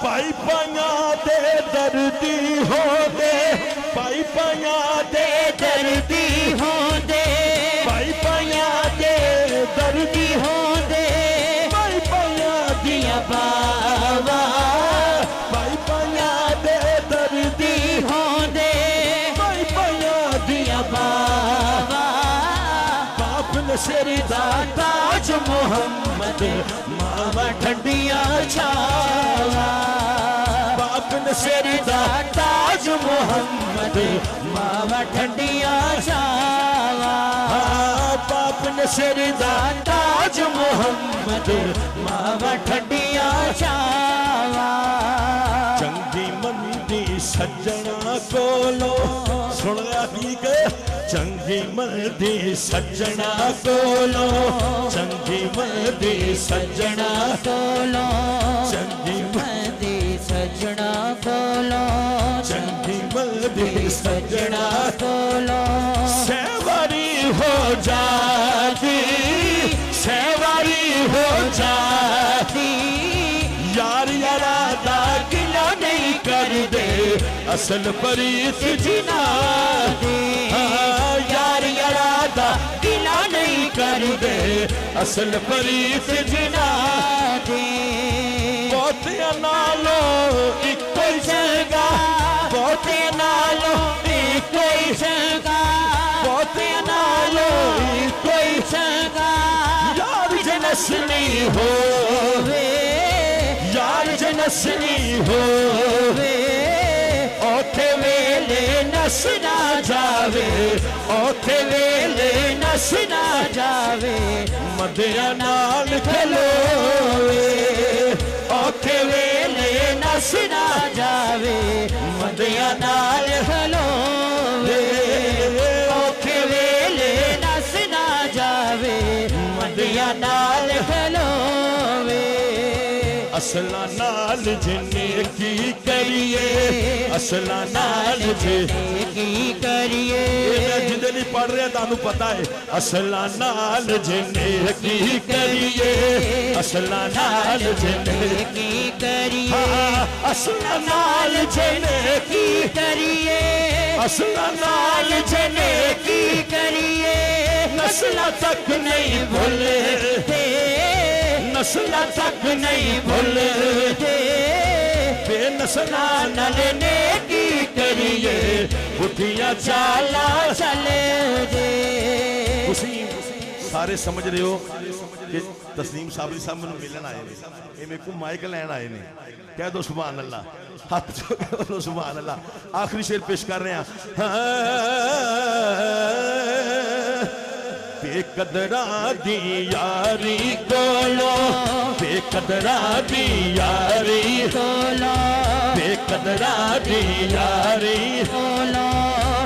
पाई पाया दे दर्दी हो दे, पाई पाया दे दर्दी हो दे, पाई पाया दे दर्दी हो दे, पाई पाया दिया बाबा, पाई पाया दे दर्दी हो दे, पाई पाया दिया बाबा। बाप ने सिर दा ताज मोहम्मद, मावा ठंडिया छावा। बाप ने सिर दा ताज मोहम्मद, मावा ठंडिया छावा। बाप ने सिर दा ताज मोहम्मद, मावा ठंडिया छावा। चंगी मंदी सज्जना कोलो सुन लिया ठीक है। चंगी मंदी सज्जना कोलो, चंगी मंदी सज्जना कोलो, चंगी मंदी सज्जना कोलो, चंगी मंदी सज्जना कोलो। सेवारी हो जाती, सेवारी हो जाती, यार यारा दा गिला नहीं कर दे, असल परीत जिना दे। यार यारा दा गिला नहीं कर दे, असल परीत जिना दे। बहुतिया नालो इको जगह, बहुतिया नालो इको जगह, बहुतिया नालो इको जगह। यार जनसनी होवे, यार जनसनी होवे, औखे वेले नस ना जावे, औखे वेले नस ना जावे, मदिया नाल खलोवे। औखे वेले नस ना जावे, मदिया नाल खलोवे। औखे वेले नस ना जावे, मदिया नाल खलोवे। असला नाल जिन्ने की करिए, असला नाल जिन्ने की करिए। जिंदे नहीं पढ़ रहे तानू पता है। असला नाल जिन्ने की करिए, असला नाल जिन्ने की करिए, असला नाल जिन्ने की करिए, असला नाल जिन्ने की करिए। नस्ल तक नहीं भूलते, नस्ल तक नहीं भूलते, बेनस्ला नल ने की करिए, उठिया चाला चले दे। सारे समझ रहे हो कि तस्लीम साबरी साहब मैंने मिलन आए ने, ये मेरे को माइक लैन आए ने। कह दो सुभान अल्लाह, हाथ जो कह दो सुभान अल्लाह। आखिरी शेर पेश कर रहे हैं। बेकदरा दी यारी कोलो, बेकदरा दी यारी कोलो, बेकदरा दी यारी कोलो,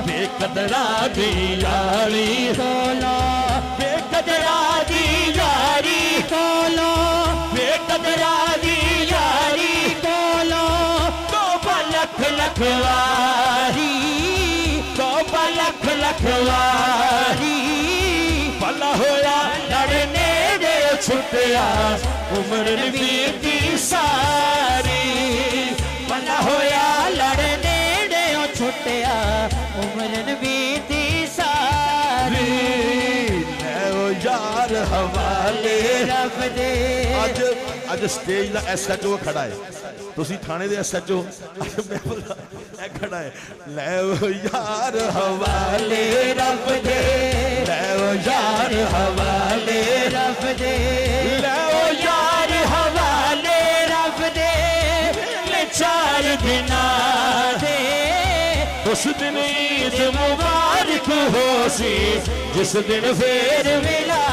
बेकदरा दी यारी कोलो, बेकदरा दी यारी कोलो, बेकदरा दी यारी कोलो। तौबा लख लखवारी, तौबा लख लखवारी। भला होया लड़ने दे छुटिया, उम्र बीती सारी। भला होया लड़ने दे छुटिया, उम्र बीती सारी। लै यार हवाले रब दे। अज स्टेज का SHO खड़ा है, तुसी थाने दे SHO खड़ा है। लै यार हवाले रब दे, लै यार हवाले रब दे, लै यार हवाले रब दे। चार दिन दे उस दिन ईद मुबारक हो सी, जिस दिन फेर मिला